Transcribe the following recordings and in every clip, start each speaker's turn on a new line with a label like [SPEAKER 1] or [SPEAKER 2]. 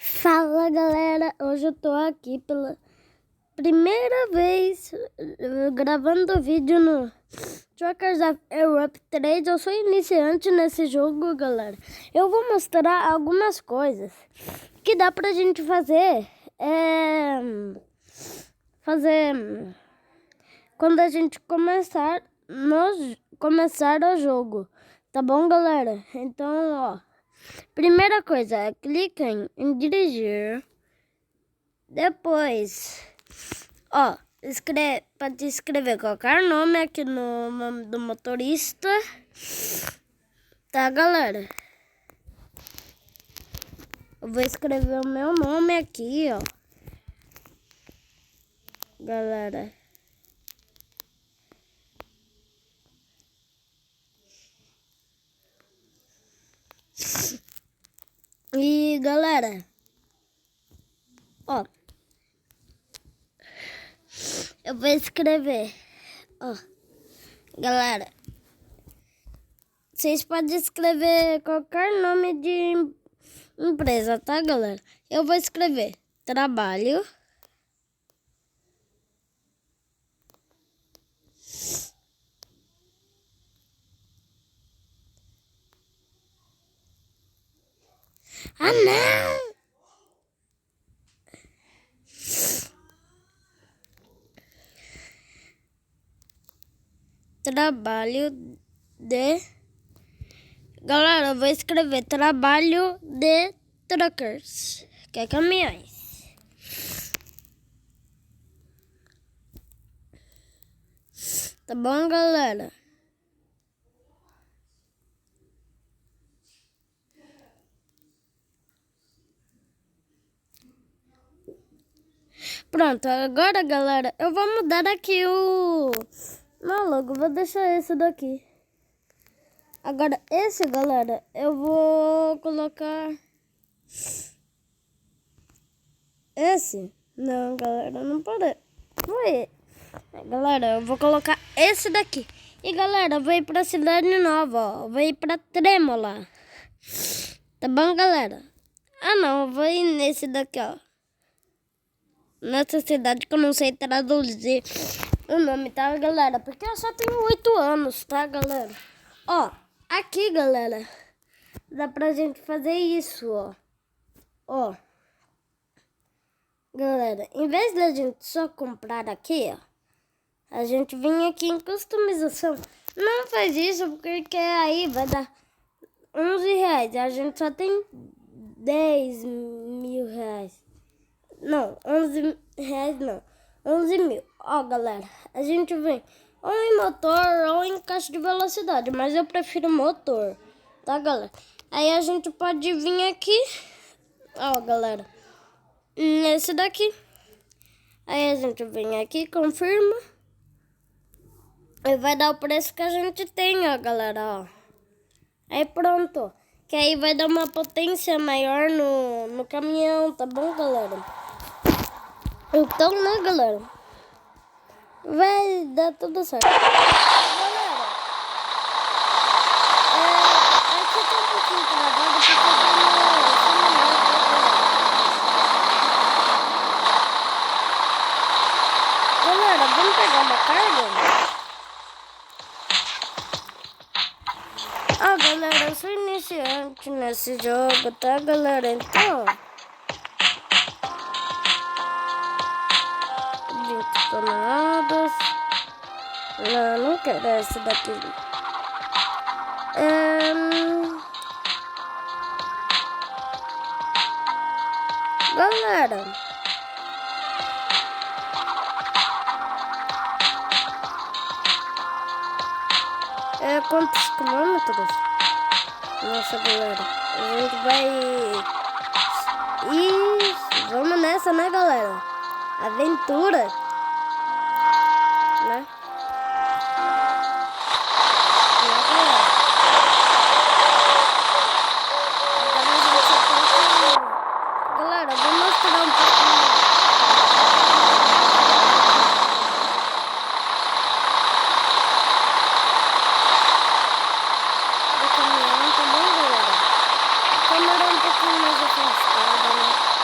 [SPEAKER 1] Fala galera, hoje eu tô aqui pela primeira vez gravando vídeo no Truckers of Europe 3. Eu sou iniciante nesse jogo, galera. Eu vou mostrar algumas coisas que dá pra gente fazer. Quando a gente começar o jogo, tá bom, galera? Então, ó, primeira coisa, cliquem em dirigir. Depois, ó, pode escrever qualquer nome aqui no nome do motorista, tá, galera? Eu vou escrever o meu nome aqui, ó, galera. E galera, ó, eu vou escrever, ó, galera, vocês podem escrever qualquer nome de empresa, tá, galera? Eu vou escrever trabalho, não! Trabalho de... Galera, eu vou escrever trabalho de truckers, que é caminhões. Tá bom, galera? Pronto, agora, galera, eu vou mudar aqui o... Não, logo, vou deixar esse daqui. Agora, esse, galera, eu vou colocar... Esse? Não, galera, não pode. Foi. Galera, eu vou colocar esse daqui. E, galera, eu vou ir pra Cidade Nova, ó. Eu vou ir pra Trêmola. Tá bom, galera? Ah, não, eu vou ir nesse daqui, ó. Nessa cidade que eu não sei traduzir o nome, tá, galera? Porque eu só tenho 8 anos, tá, galera? Ó, aqui, galera, dá pra gente fazer isso, ó. Ó, galera, em vez da gente só comprar aqui, ó, a gente vem aqui em customização. Não faz isso, porque aí vai dar 11 reais. A gente só tem 10 mil reais. Não, 11 reais não. 11 mil. Ó, galera, a gente vem ou em motor ou em caixa de velocidade, mas eu prefiro motor, tá, galera? Aí a gente pode vir aqui, ó, galera, nesse daqui. Aí a gente vem aqui, confirma. E vai dar o preço que a gente tem, ó, galera, ó. Aí pronto. Que aí vai dar uma potência maior no caminhão, tá bom, galera? Então, né, galera? Vai dar tudo certo. Galera, aqui tá um pouquinho travado porque tá no... Galera, vamos pegar uma carga? Ah, galera, eu sou iniciante nesse jogo, tá, galera? Então... 20 toneladas. Não quero esse daqui. Galera, quantos quilômetros? Nossa, galera, a gente vai... Ih, vamos nessa, né, galera? Aventura, né? Galera, vou mostrar um pouquinho. Do caminhão, tá bom, galera? A câmera é um pouquinho mais afastada, né?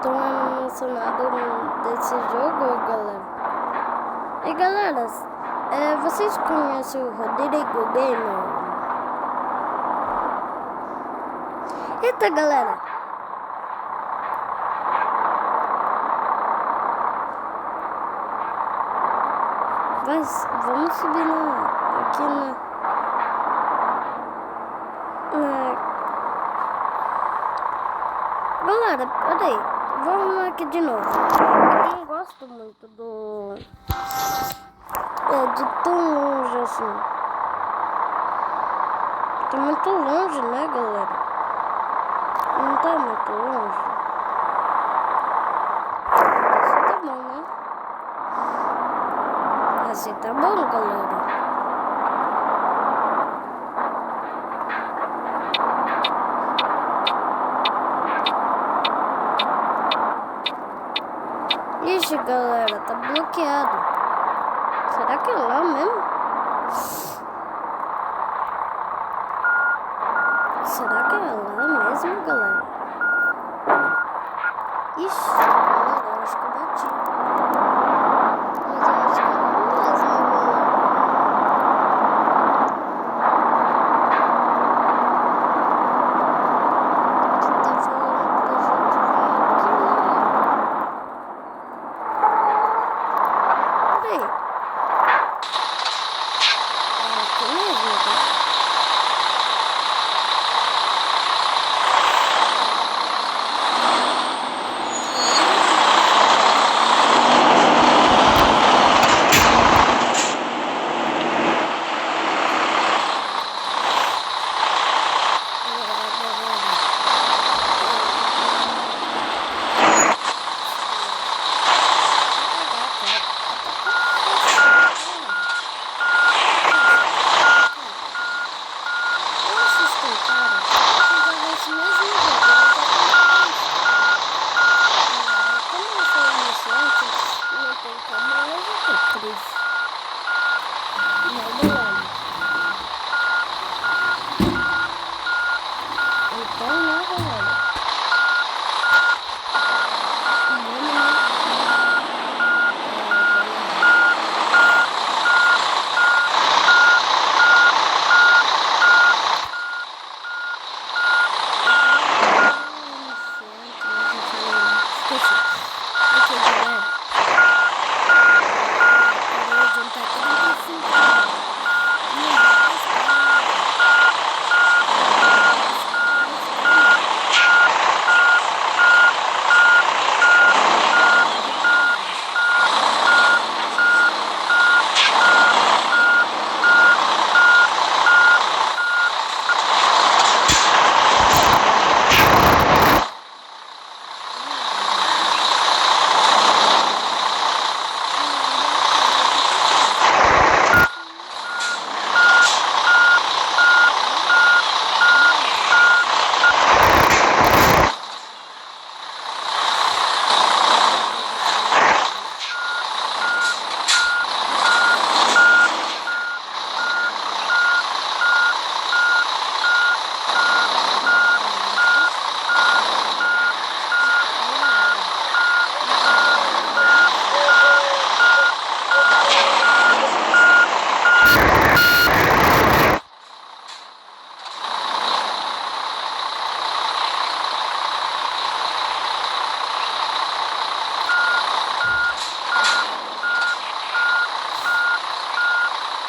[SPEAKER 1] tão emocionado desse jogo, galera. E galera, vocês conhecem o Rodrigo Gamer? Eita, galera. Vamos subir aqui Galera, peraí. Vou arrumar aqui de novo. Eu não gosto muito de tão longe assim. Tá muito longe, né, galera? Não tá muito longe. Assim tá bom, né? Assim tá bom, galera. Ixi, galera, tá bloqueado. Será que é lá mesmo? Será que é lá mesmo, galera? Ixi, galera, eu acho que eu bati. Mas eu acho que é lá mesmo, galera. Que tá falando pra gente vir aqui, né? Peraí. É aqui mesmo, galera.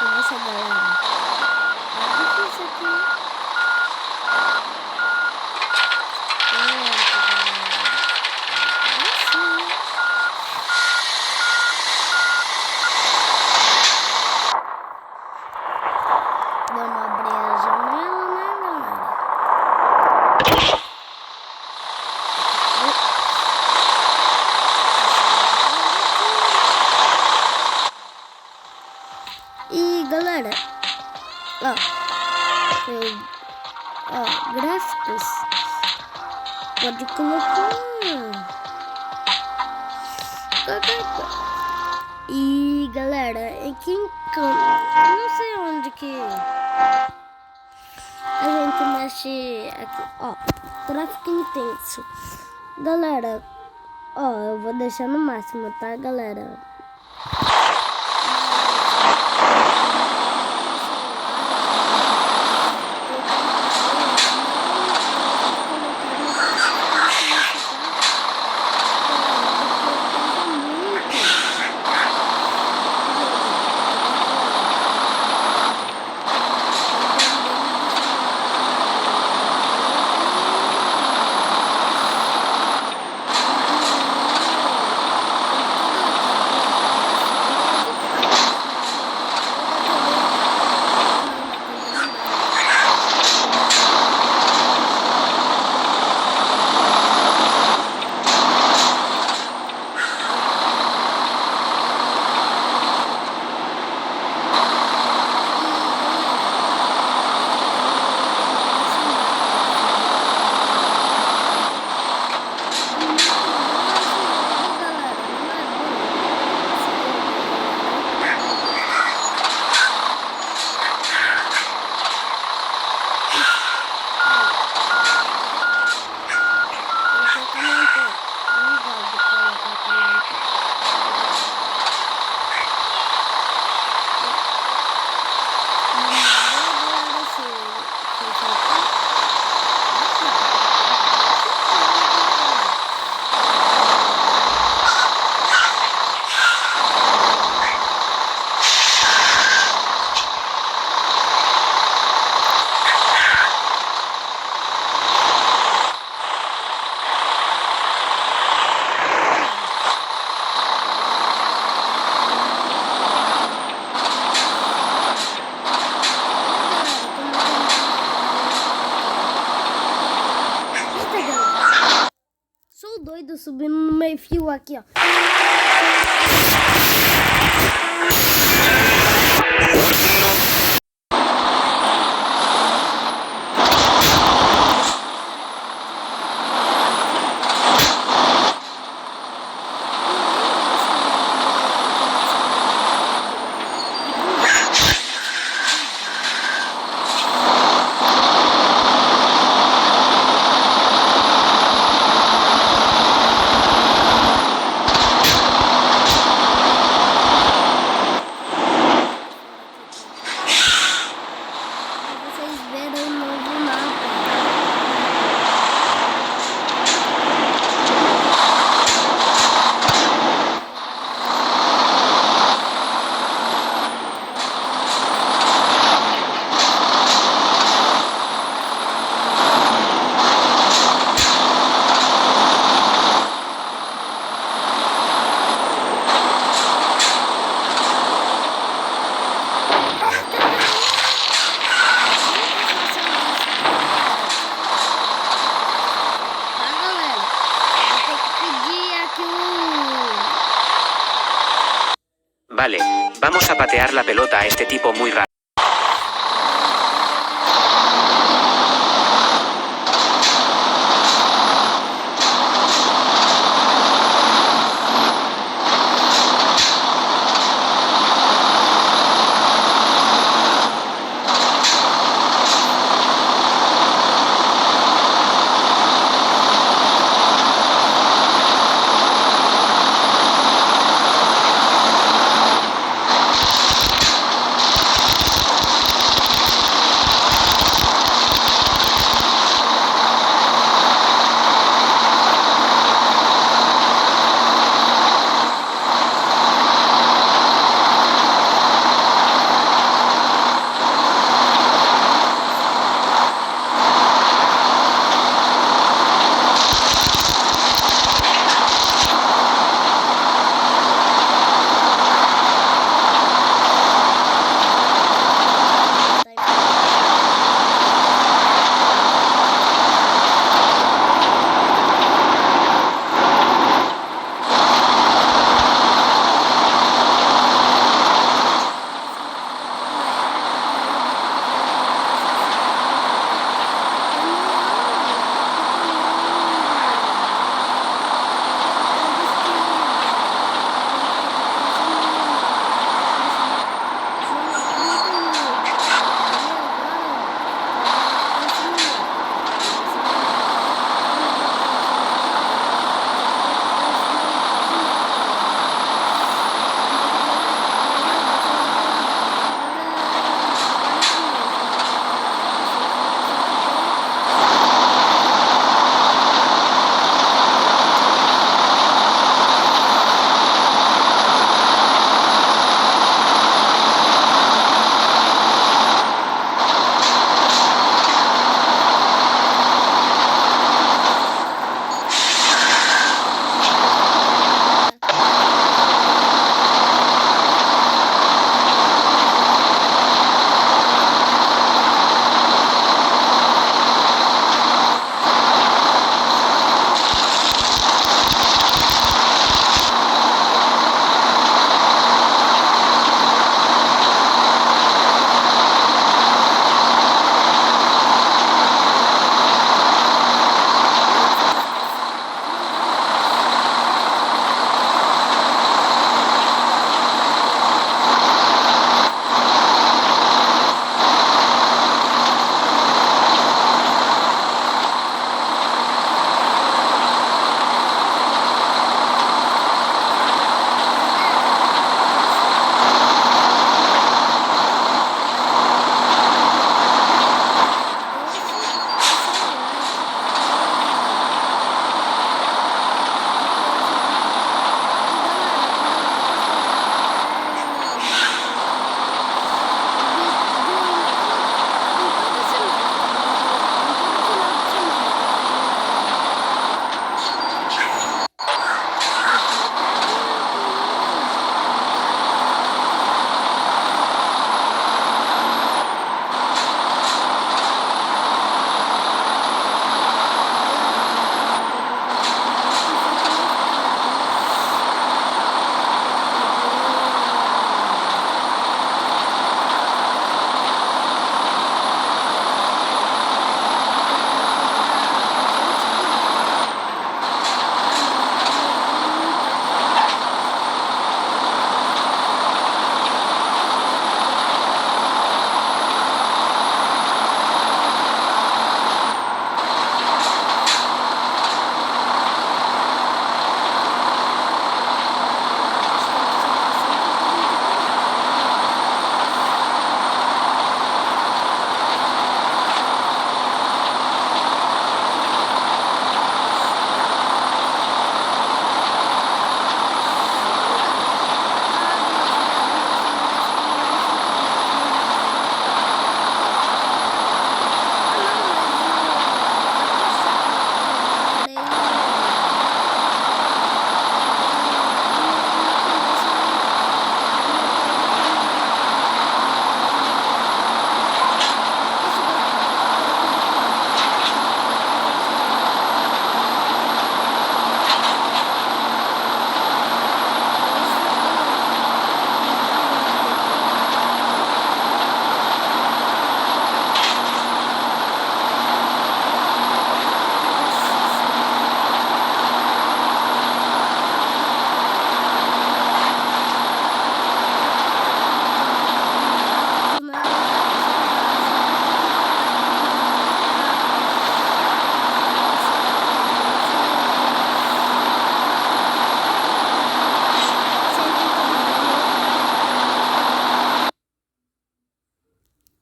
[SPEAKER 1] Nossa, galera. É difícil aqui. Vamos abrir a janela, né, galera? E galera, gráficos, pode colocar qualquer coisa. E galera, aqui em não sei onde que a gente mexe aqui, gráfico intenso. Galera, Ó, eu vou deixar no máximo, tá, galera? Sou doido subindo no meio fio aqui, ó. Vocês verem o novo mapa.
[SPEAKER 2] Vale, vamos a patear la pelota a este tipo muy raro.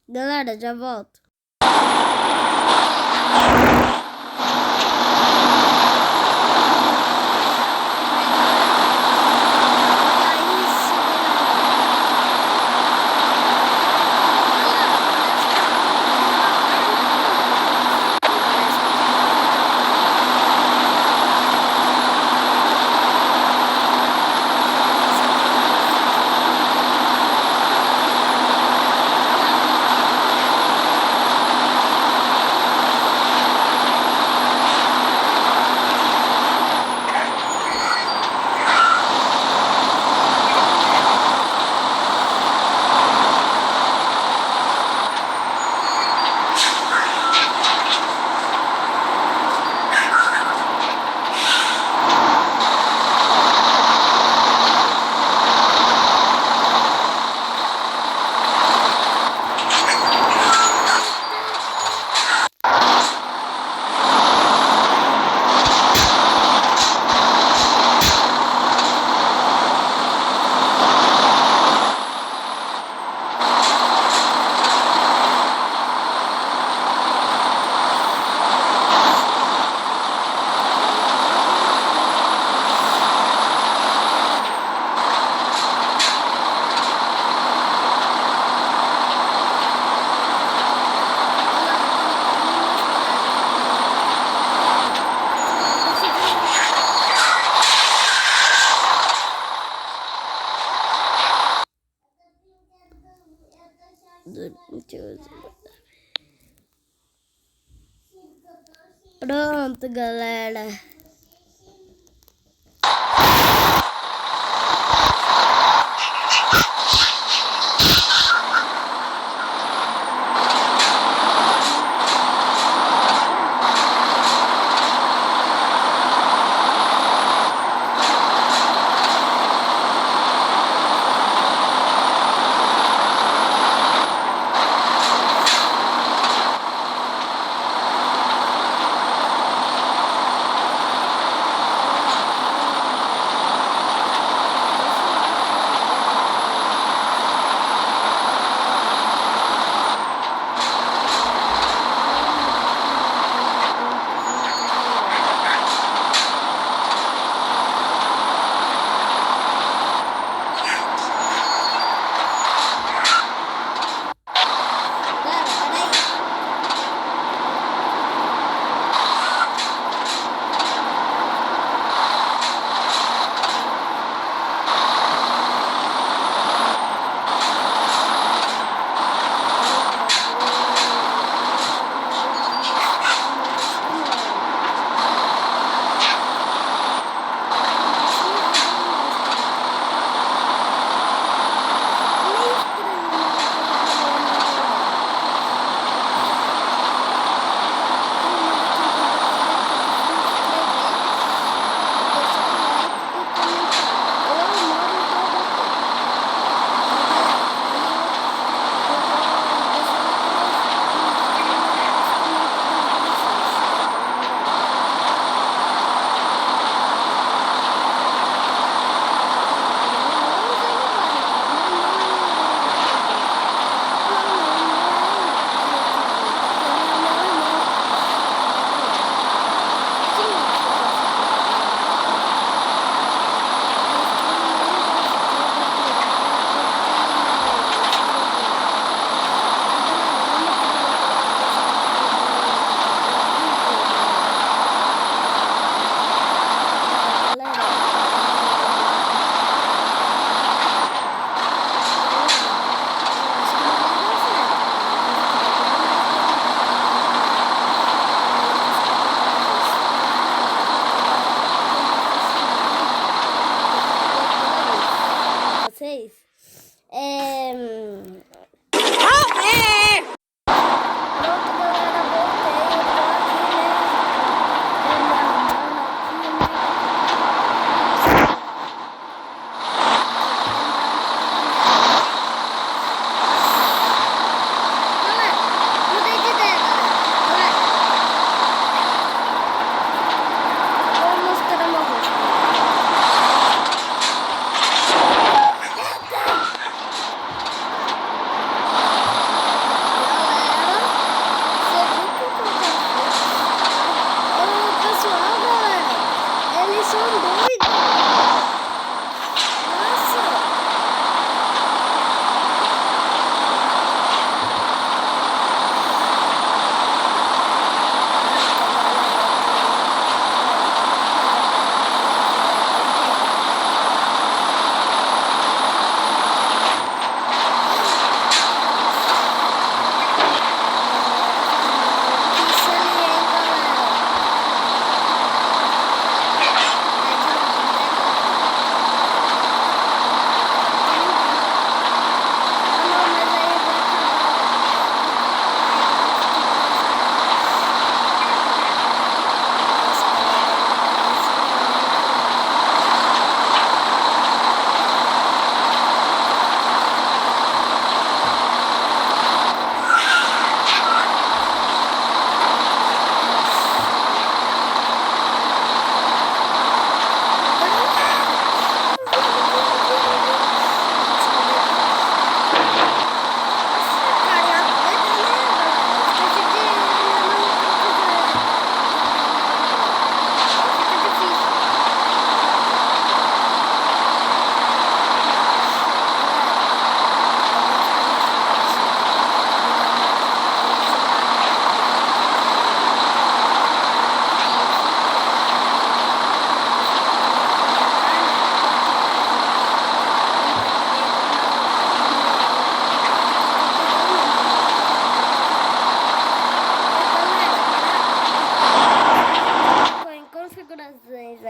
[SPEAKER 1] Galera, já volto. Pronto, galera.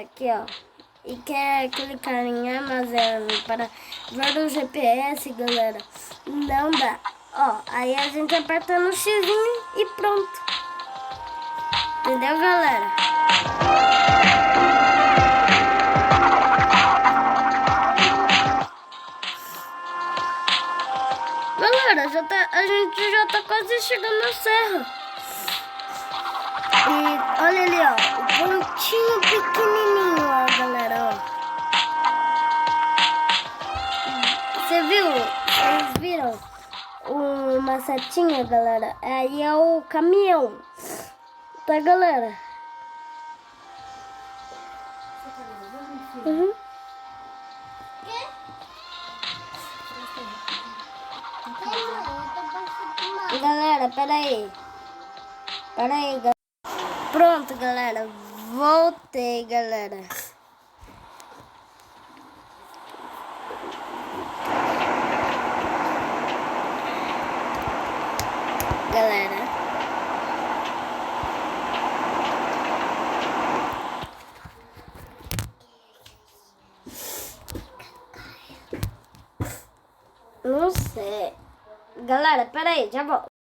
[SPEAKER 1] aqui, ó, e quer clicar em armazém para ver o GPS, galera, não dá. Ó, aí a gente aperta no xizinho e pronto. Entendeu, galera? Galera, a gente já tá quase chegando na serra. E olha ali, ó, o pontinho pequenininho, ó, galera, ó. Vocês viram uma setinha, galera? Aí é o caminhão, tá, galera? Uhum. Galera, peraí, galera. Pronto, galera, voltei, galera. Galera, não sei. Galera, peraí, já volto.